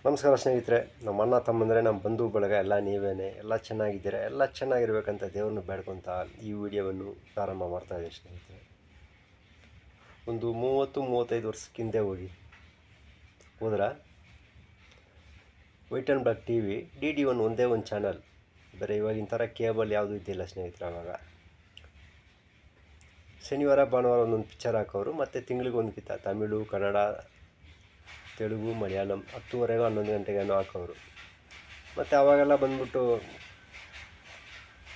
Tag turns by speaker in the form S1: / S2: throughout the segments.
S1: ನಮಸ್ಕಾರ ಸ್ನೇಹಿತರೆ. ನಮ್ಮ ಅಣ್ಣ ತಮ್ಮಂದರೆ, ನಮ್ಮ ಬಂಧು ಬಳಗ ಎಲ್ಲ ನೀವೇನೆ. ಎಲ್ಲ ಚೆನ್ನಾಗಿದ್ದೀರಾ? ಎಲ್ಲ ಚೆನ್ನಾಗಿರ್ಬೇಕಂತ ದೇವ್ರನ್ನ ಬೇಡ್ಕೊತ ಈ ವಿಡಿಯೋವನ್ನು ಪ್ರಾರಂಭ ಮಾಡ್ತಾಯಿದ್ದೀನಿ ಸ್ನೇಹಿತರೆ. ಒಂದು 30-35 ವರ್ಷಕ್ಕೆ ಹಿಂದೆ ಹೋದ್ರೆ white and black T V, DD1 ಒಂದೇ ಒಂದು ಚಾನಲ್. ಬೇರೆ ಇವಾಗಿನ ಥರ ಕೇಬಲ್ ಯಾವುದೂ ಇದ್ದಿಲ್ಲ ಸ್ನೇಹಿತರೆ. ಆವಾಗ ಶನಿವಾರ ಭಾನುವಾರ ಒಂದೊಂದು ಪಿಕ್ಚರ್ ಹಾಕೋರು, ಮತ್ತು ತಿಂಗಳಿಗೆ ಒಂದು ಕಿತ್ತ ತಮಿಳು, ಕನ್ನಡ, ತೆಲುಗು, ಮಲಯಾಳಂ 10:30 11 ಗಂಟೆಗೇನೋ ಹಾಕೋರು. ಮತ್ತು ಅವಾಗೆಲ್ಲ ಬಂದ್ಬಿಟ್ಟು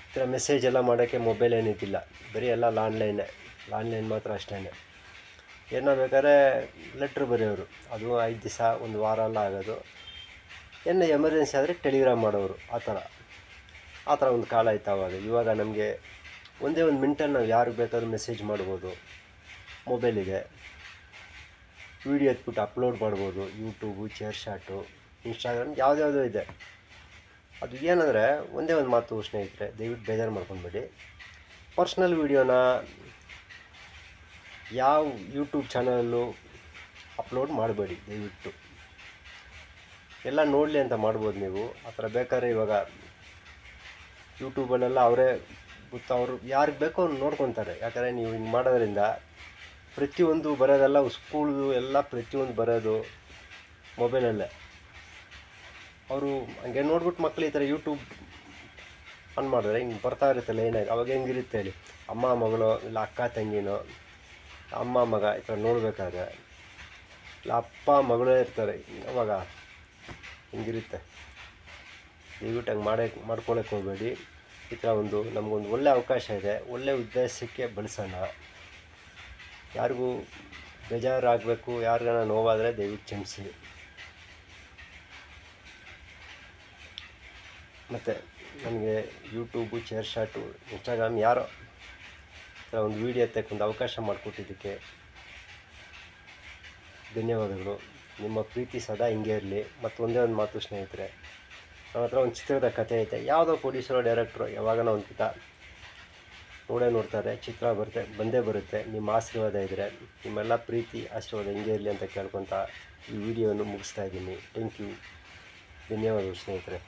S1: ಈ ಥರ ಮೆಸೇಜ್ ಎಲ್ಲ ಮಾಡೋಕ್ಕೆ ಮೊಬೈಲ್ ಏನಿದ್ದಿಲ್ಲ, ಬರೀ ಎಲ್ಲ ಲ್ಯಾಂಡ್ಲೈನ್ ಮಾತ್ರ ಅಷ್ಟೇ. ಏನೋ ಬೇಕಾದ್ರೆ ಲೆಟ್ರ್ ಬರೆಯೋರು, ಅದು 5 ದಿವಸ ಒಂದು ವಾರ ಎಲ್ಲ ಆಗೋದು. ಏನೋ ಎಮರ್ಜೆನ್ಸಿ ಆದರೆ ಟೆಲಿಗ್ರಾಮ್ ಮಾಡೋರು. ಆ ಥರ ಒಂದು ಕಾಲ ಇತ್ತು ಆವಾಗ. ಇವಾಗ ನಮಗೆ ಒಂದೇ ಒಂದು ಮಿನಿಟಲ್ಲಿ ನಾವು ಯಾರಿಗೆ ಬೇಕಾದ್ರೂ ಮೆಸೇಜ್ ಮಾಡ್ಬೋದು. ಮೊಬೈಲಿಗೆ ವೀಡಿಯೋ ಎತ್ಬಿಟ್ಟು ಅಪ್ಲೋಡ್ ಮಾಡ್ಬೋದು. ಯೂಟ್ಯೂಬು, ಚೇರ್ ಶಾಟು, ಇನ್ಸ್ಟಾಗ್ರಾಮ್, ಯಾವುದ್ಯಾವುದೋ ಇದೆ. ಅದು ಏನಂದರೆ ಒಂದೇ ಒಂದು ಮಾತು ಸ್ನೇಹಿತರೆ, ದಯವಿಟ್ಟು ಬೇಜಾರು ಮಾಡ್ಕೊಬೇಡಿ. ಪರ್ಸ್ನಲ್ ವೀಡಿಯೋನ ಯಾವ ಯೂಟ್ಯೂಬ್ ಚಾನಲಲ್ಲೂ ಅಪ್ಲೋಡ್ ಮಾಡಬೇಡಿ ದಯವಿಟ್ಟು. ಎಲ್ಲ ನೋಡಲಿ ಅಂತ ಮಾಡ್ಬೋದು ನೀವು. ಆ ಥರ ಬೇಕಾದ್ರೆ ಇವಾಗ ಯೂಟ್ಯೂಬಲ್ಲೆಲ್ಲ ಅವರೇ ಗೊತ್ತು, ಅವರು ಯಾರಿಗೆ ಬೇಕೋ ಅವ್ರು ನೋಡ್ಕೊತಾರೆ. ಯಾಕಂದರೆ ನೀವು ಹಿಂಗೆ ಮಾಡೋದ್ರಿಂದ ಪ್ರತಿಯೊಂದು ಬರೋದೆಲ್ಲ ಸ್ಕೂಲ್ದು ಎಲ್ಲ ಪ್ರತಿಯೊಂದು ಬರೋದು ಮೊಬೈಲಲ್ಲೇ. ಅವರು ಹಂಗೆ ನೋಡ್ಬಿಟ್ಟು ಮಕ್ಕಳು ಈ ಥರ ಯೂಟ್ಯೂಬ್ ಆನ್ ಮಾಡಿದ್ರೆ ಹಿಂಗೆ ಬರ್ತಾ ಇರುತ್ತೆ ಲೈನಾಗಿ. ಅವಾಗ ಹೆಂಗಿರುತ್ತೆ ಹೇಳಿ, ಅಮ್ಮ ಮಗಳು ಇಲ್ಲ ಅಕ್ಕ ತಂಗಿನೋ, ಅಮ್ಮ ಮಗ ಈ ಥರ ನೋಡಬೇಕಾದ್ರೆ, ಇಲ್ಲ ಅಪ್ಪ ಮಗಳೇ ಇರ್ತಾರೆ, ಅವಾಗ ಹಿಂಗಿರುತ್ತೆ. ದಯವಿಟ್ಟು ಹಂಗೆ ಮಾಡ್ಕೊಳಕ್ಕೆ ಹೋಗಬೇಡಿ. ಈ ಥರ ನಮಗೊಂದು ಒಳ್ಳೆಯ ಅವಕಾಶ ಇದೆ, ಒಳ್ಳೆಯ ಉದ್ದೇಶಕ್ಕೆ ಬಳಸೋಣ. ಯಾರಿಗೂ ಬೇಜಾರಾಗಬೇಕು, ಯಾರಿಗಾನ ನೋವಾದರೆ ದಯವಿಟ್ಟು ಕ್ಷಮಿಸಿ. ಮತ್ತು ನನಗೆ ಯೂಟ್ಯೂಬು, ಚೇರ್ ಶಾಟು, ಇನ್ಸ್ಟಾಗ್ರಾಮ್ ಯಾರೋ ಒಂದು ವೀಡಿಯೋ ಎತ್ತಕ್ಕೊಂದು ಅವಕಾಶ ಮಾಡಿಕೊಟ್ಟಿದ್ದಕ್ಕೆ ಧನ್ಯವಾದಗಳು. ನಿಮ್ಮ ಪ್ರೀತಿ ಸದಾ ಹಿಂಗೆ ಇರಲಿ. ಮತ್ತು ಒಂದೇ ಒಂದು ಮಾತು ಸ್ನೇಹಿತರೆ, ನನ್ನ ಹತ್ರ ಒಂದು ಚಿತ್ರದ ಕಥೆ ಐತೆ. ಯಾವುದೋ ಪ್ರೊಡ್ಯೂಸರು, ಡೈರೆಕ್ಟ್ರು ಯಾವಾಗನ ಒಂದು ಕಿತ ನೋಡ್ತಾರೆ, ಚಿತ್ರ ಬಂದೇ ಬರುತ್ತೆ. ನಿಮ್ಮ ಆಶೀರ್ವಾದ ಇದ್ದರೆ, ನಿಮ್ಮೆಲ್ಲ ಪ್ರೀತಿ ಆಶೀರ್ವಾದ ಹಿಂಗೆ ಇರಲಿ ಅಂತ ಕೇಳ್ಕೊತ ಈ ವಿಡಿಯೋವನ್ನು ಮುಗಿಸ್ತಾ ಇದ್ದೀನಿ. ಥ್ಯಾಂಕ್ ಯು, ಧನ್ಯವಾದಗಳು ಸ್ನೇಹಿತರೆ.